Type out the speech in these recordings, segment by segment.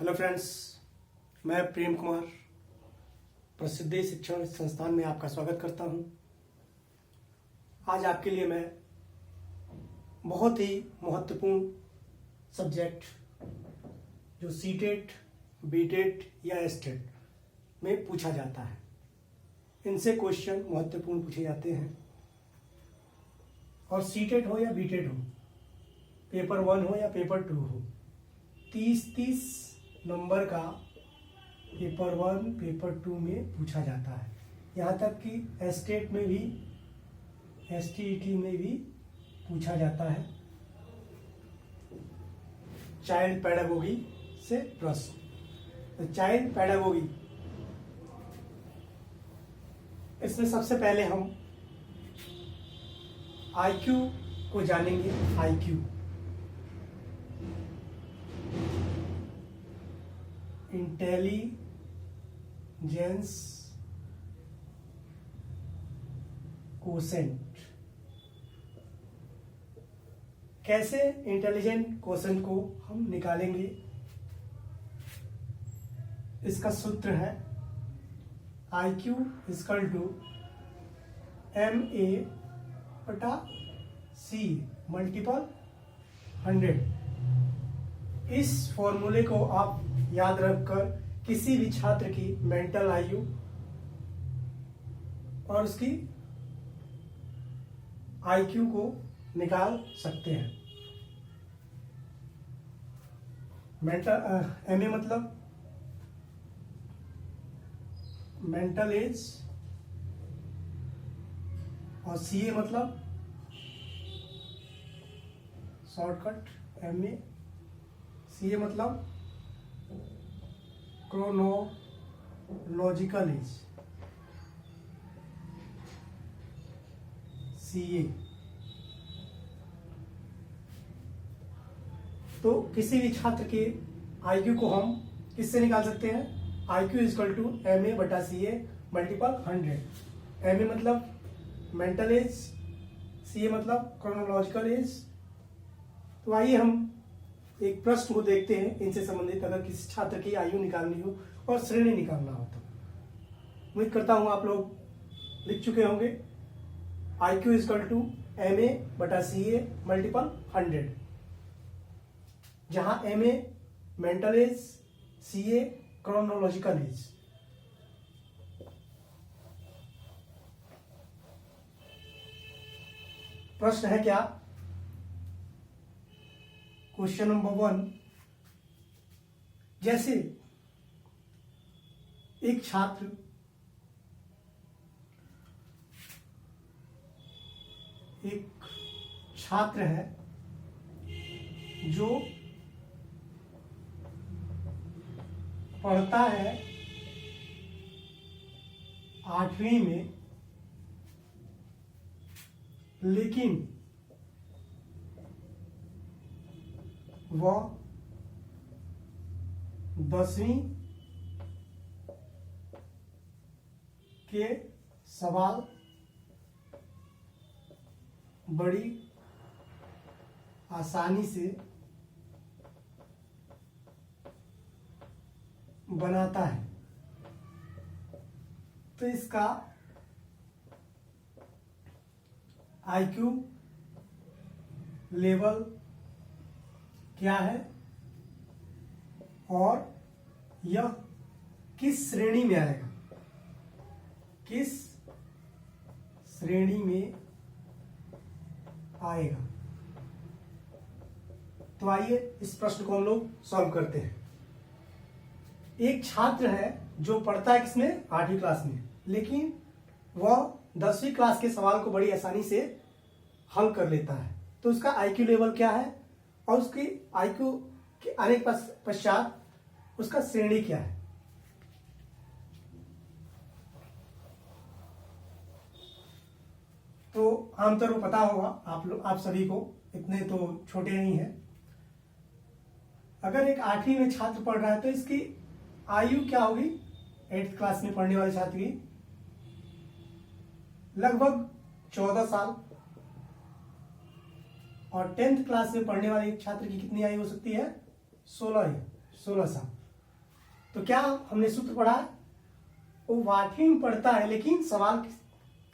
Hello friends, मैं प्रेम कुमार प्रसिद्धि शिक्षण संस्थान में आपका स्वागत करता हूं। आज आपके लिए मैं बहुत ही महत्वपूर्ण सब्जेक्ट जो सीटेट, बीटेट या एस्टेट में पूछा जाता है, इनसे क्वेश्चन महत्वपूर्ण पूछे जाते हैं। और सीटेट हो या बीटेट हो, पेपर 1 हो या पेपर 2 हो, 30-30 नंबर का पेपर 1 पेपर 2 में पूछा जाता है। यहाँ तक कि एस्टेट में भी, एसटीईटी में भी पूछा जाता है। चाइल्ड पेडागोगी से प्रश्न। तो चाइल्ड पेडागोगी, इसमें सबसे पहले हम आईक्यू को जानेंगे। IQ intelligence quotient. कैसे इंटेलिजेंट कोसेंट को हम निकालेंगे, इसका सूत्र है IQ = MA/C × 100। इस फॉर्मूले को आप याद रखकर किसी भी छात्र की मेंटल आयु और उसकी IQ को निकाल सकते हैं। मेंटल MA मतलब मेंटल एज और CA मतलब शॉर्टकट MA। CA मतलब क्रोनोलॉजिकल एज, CA। तो किसी भी छात्र के IQ को हम किससे निकाल सकते हैं? IQ = MA/CA × 100। MA मतलब मेंटल एज, CA मतलब क्रोनोलॉजिकल एज। तो आइए हम एक प्रश्न को देखते हैं इनसे संबंधित, अगर किसी छात्र की आयु निकालनी हो और श्रेणी निकालना हो तो। उम्मीद करता हूं आप लोग लिख चुके होंगे। IQ = MA/CA × 100, जहां MA mental as, CA chronological age. प्रश्न है क्या? क्वेश्चन नंबर 1, जैसे एक छात्र है जो पढ़ता है 8वीं में, लेकिन वह 10वीं के सवाल बड़ी आसानी से बनाता है। तो इसका IQ लेवल क्या है और यह किस श्रेणी में आएगा? किस श्रेणी में आएगा? तो आइए इस प्रश्न को हम लोग सॉल्व करते हैं। एक छात्र है जो पढ़ता है किसमें? 8वीं क्लास में, लेकिन वह 10वीं क्लास के सवाल को बड़ी आसानी से हल कर लेता है। तो उसका IQ लेवल क्या है और उसकी IQ के आने के पश्चात उसका श्रेणी क्या है? तो आमतौर पर पता होगा आप सभी को, इतने तो छोटे नहीं हैं। अगर एक 8वीं में छात्र पढ़ रहा है तो इसकी आयु क्या होगी? 8th क्लास में पढ़ने वाले छात्र की लगभग 14 साल, और 10th क्लास में पढ़ने वाले छात्र की कितनी आयु हो सकती है? 16 साल। तो क्या हमने सूत्र पढ़ा है, वो वाकई में पढ़ता है लेकिन सवाल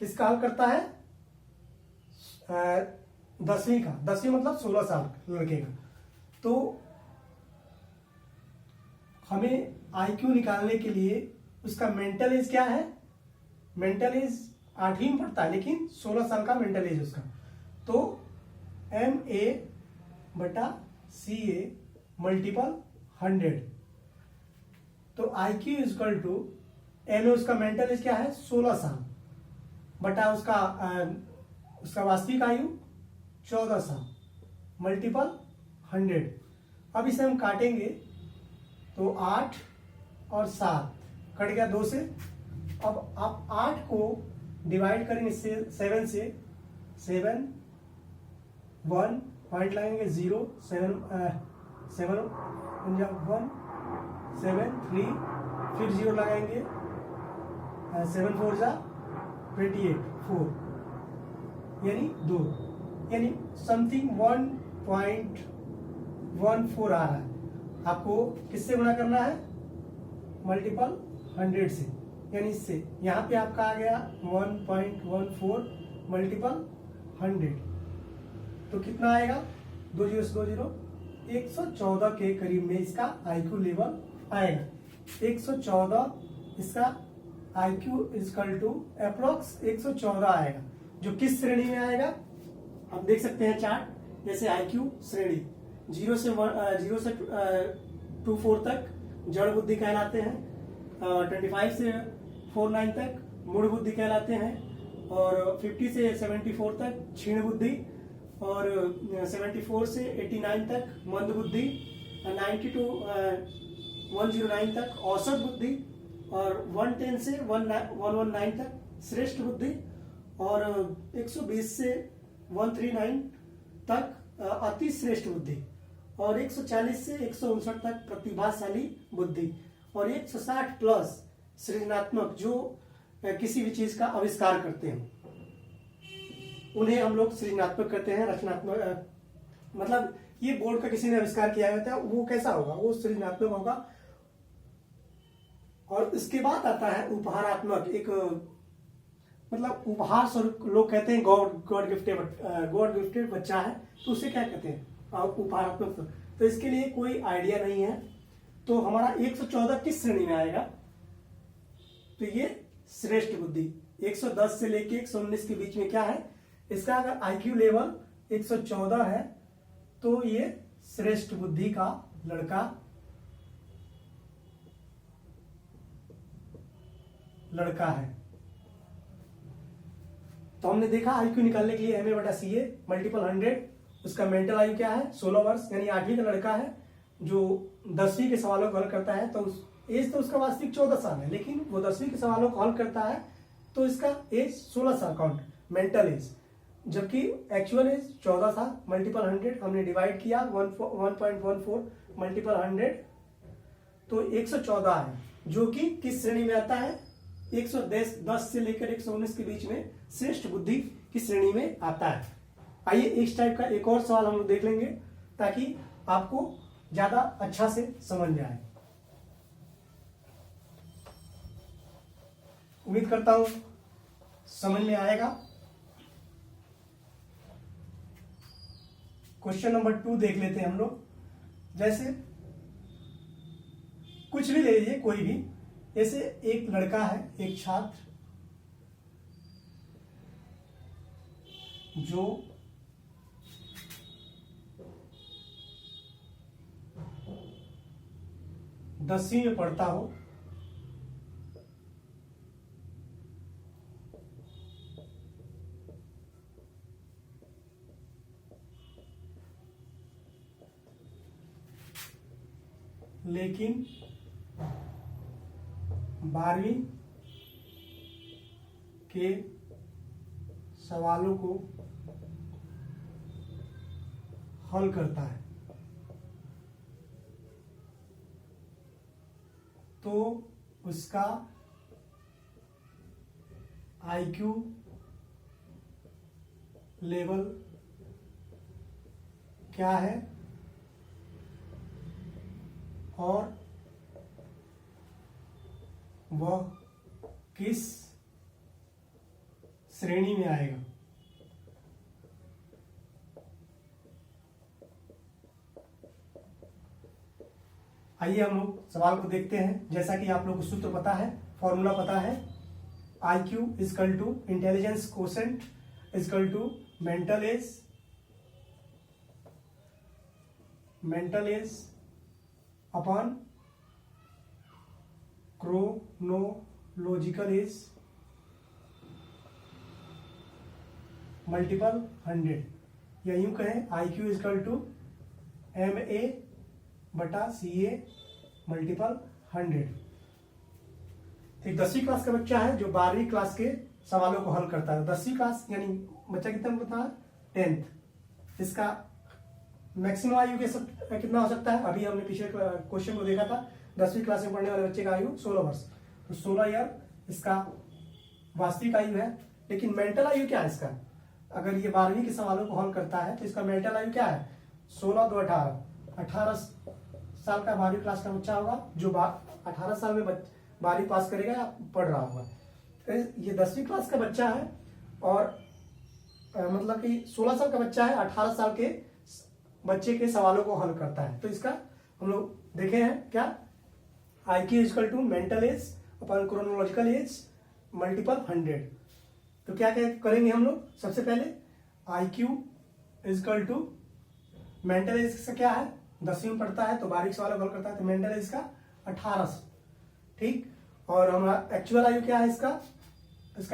किसका हल करता है, 10वीं का। 10वीं मतलब 16 साल लड़के का। तो हमें आईक्यू निकालने के लिए उसका मेंटल एज क्या है, मेंटल एज 8वीं में पढ़ता है लेकिन 16 साल का मेंटल एज उसका। तो MA/CA मल्टीपल 100। तो IQ इक्वल टू MA उसका मेंटल एज क्या है 16 साल बटा उसका वास्तविक आयु 14 साल मल्टीपल 100। अब इसे हम काटेंगे तो 8 और 7 कट गया 2 से। अब आप 8 को डिवाइड करेंगे 7 से, 7 1 पॉइंट लगाएंगे 0 7 7 1 7 3 फिर 0 लगाएंगे 7 4 जा 28 4 यानी 2 यानी समथिंग 1.14 आ रहा है। आपको किससे गुणा करना है, मल्टीपल 100 से, यानी इससे। यहाँ पे आपका आ गया 1.14 मल्टीपल 100 तो कितना आएगा, 2 0 से 2 0 114 के करीब में इसका IQ लेवल आएगा। 114 इसका IQ इक्वल टू अप्रोक्स 114 आएगा, जो किस श्रेणी में आएगा आप देख सकते हैं चार्ट। जैसे IQ श्रेणी 0 से 24 तक जड़ बुद्धि कहलाते हैं, 25 से 49 तक मूढ़ बुद्धि कहलाते हैं, और 50 से 74 तक क्षीण बुद्धि, और 74 से 89 तक मंद बुद्धि, 90 to 109 तक औसत बुद्धि, और 110 से 119 तक श्रेष्ठ बुद्धि, और 120 से 139 तक अति श्रेष्ठ बुद्धि, और 140 से 159 तक प्रतिभाशाली बुद्धि, और 160 प्लस सृजनात्मक, जो किसी भी चीज का आविष्कार करते हैं उन्हें हम लोग सृजनात्मक कहते हैं, रचनात्मक। मतलब ये बोर्ड का किसी ने आविष्कार किया होता है, वो कैसा होगा, वो सृजनात्मक होगा। और इसके बाद आता है उपहारात्मक, एक मतलब उपहार स्वरूप लोग कहते हैं गॉड गिफ्टेड बच्चा है, तो उसे क्या कहते हैं, उपहारात्मक। तो इसके लिए कोई आइडिया नहीं है। तो हमारा 114 किस श्रेणी में आएगा, तो ये श्रेष्ठ बुद्धि। 110 से लेके 119 के बीच में क्या है, इसका अगर IQ लेवल 114 है तो ये श्रेष्ठ बुद्धि का लड़का है। तो हमने देखा IQ निकालने के लिए MA/CA मल्टीपल 100, उसका मेंटल आयु क्या है 16 वर्ष, यानी 8वीं का लड़का है जो 10वीं के सवालों को हल करता है। तो एज तो उसका वास्तविक 14 साल है, लेकिन वो 10वीं के सवालों को हल करता है तो इसका एज 16 साल काउंट मेंटल एज, जबकि एक्चुअल एज 14 साल मल्टीपल 100 हमने डिवाइड किया 1.14 मल्टीपल 100 तो 114 है, जो कि किस श्रेणी में आता है, 110 से लेकर 119 के बीच में श्रेष्ठ बुद्धि की श्रेणी में आता है। आइए इस टाइप का एक और सवाल हम लोग देख लेंगे ताकि आपको ज्यादा अच्छा से समझ में आए। उम्मीद करता हूं समझ में आएगा। क्वेश्चन नंबर 2 देख लेते हैं हम लोग। जैसे कुछ भी ले लीजिए, कोई भी, जैसे एक लड़का है, एक छात्र जो दसवीं में पढ़ता हो, लेकिन 12वीं के सवालों को हल करता है, तो उसका IQ लेवल क्या है और वह किस श्रेणी में आएगा। आइए हम लोग सवाल को देखते हैं। जैसा कि आप लोग को सूत्र पता है, फॉर्मूला पता है, IQ is equal to intelligence quotient is equal to mental age upon chronological age multiple 100, या यूं कहें IQ इजकल टू MA बटा CA मल्टीपल 100। एक 10वीं क्लास का बच्चा है जो 12वीं क्लास के सवालों को हल करता है। 10वीं क्लास यानी बच्चा कितना में पता है, 10th। इसका मैक्सिमम आयु कितना हो सकता है, अभी हमने पिछले क्वेश्चन को देखा था, 10वीं क्लास में पढ़ने वाले बच्चे का आयु 16 वर्ष, तो 16 ईयर इसका वास्तविक आयु है। लेकिन मेंटल आयु क्या है इसका, अगर ये 12वीं के सवालों को हल करता है तो इसका मेंटल आयु क्या है, 16 2 18 साल का 12वीं क्लास का बच्चा होगा, जो 18 साल में 12वीं पास करेगा या पढ़ रहा होगा। तो ये 10वीं क्लास का बच्चा है और मतलब कि 16 साल का बच्चा है, 18 साल के बच्चे के सवालों को हल करता है। तो इसका हम लोग देखे हैं क्या, IQ is equal to mental age upon chronological age multiple 100। तो क्या क्या करेंगे हम लोग, सबसे पहले IQ is equal to mental age का क्या है, 10वीं में पढ़ता है तो 12वीं सवाल हल करता है, तो मेंटल एज का 18, ठीक। और हमारा एक्चुअल आयु क्या है इसका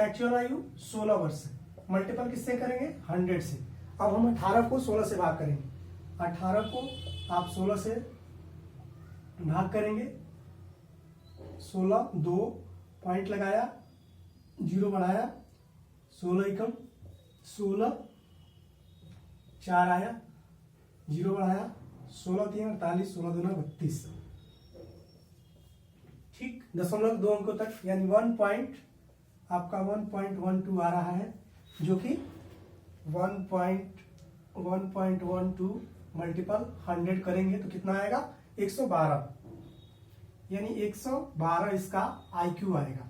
एक्चुअल आयु 16 वर्ष, मल्टीपल किससे करेंगे, 100 से। अब हम 18 को 16 से भाग करेंगे, 18 को आप 16 से भाग करेंगे, 16 2 पॉइंट लगाया, 0 बढ़ाया, 16 एकम 16, 4 आया, 0 बढ़ाया, 16 3 48, 16 दूना 32, ठीक। 0.2 अंकों तक, यानी आपका 1.12 आ रहा है, जो कि 1.12 मल्टीपल 100 करेंगे तो कितना आएगा, 112, यानी 112 इसका IQ आएगा।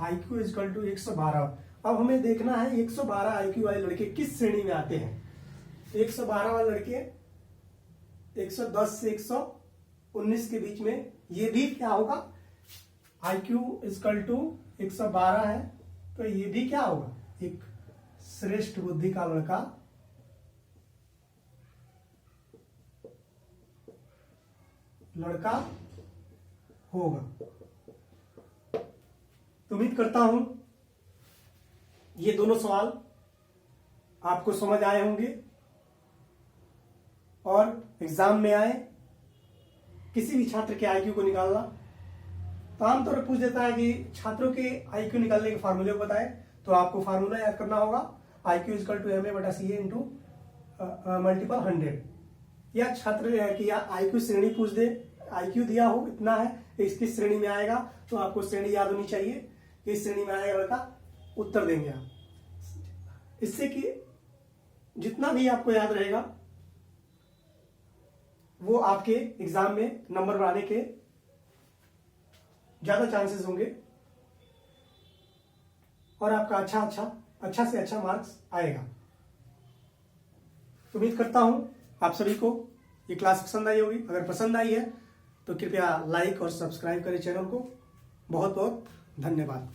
IQ is equal to 112। अब हमें देखना है 112 IQ वाले लड़के किस श्रेणी में आते हैं। 112 वाले लड़के 110 से 119 के बीच में, ये भी क्या होगा, IQ इजकल टू 112 है, तो ये भी क्या होगा, एक श्रेष्ठ बुद्धि का लड़का होगा। तो उम्मीद करता हूं ये दोनों सवाल आपको समझ आए होंगे और एग्जाम में आए किसी भी छात्र के IQ को निकालना, तो आमतौर पर पूछ देता है कि छात्रों के IQ निकालने के फार्मूले को बताएं, तो आपको फार्मूला याद करना होगा, IQ इजकल टू MA बटा CA इंटू मल्टीपल 100। या छात्र की या IQ श्रेणी पूछ दे, IQ दिया हो इतना है, इसकी श्रेणी में आएगा, तो आपको श्रेणी याद होनी चाहिए, इस श्रेणी में आएगा लड़का, उत्तर देंगे आप। इससे कि जितना भी आपको याद रहेगा वो आपके एग्जाम में नंबर बढ़ाने के ज्यादा चांसेस होंगे और आपका अच्छा से अच्छा मार्क्स आएगा। उम्मीद करता हूं आप सभी को ये क्लास पसंद आई होगी। अगर पसंद आई है तो कृपया लाइक और सब्सक्राइब करें चैनल को। बहुत बहुत धन्यवाद।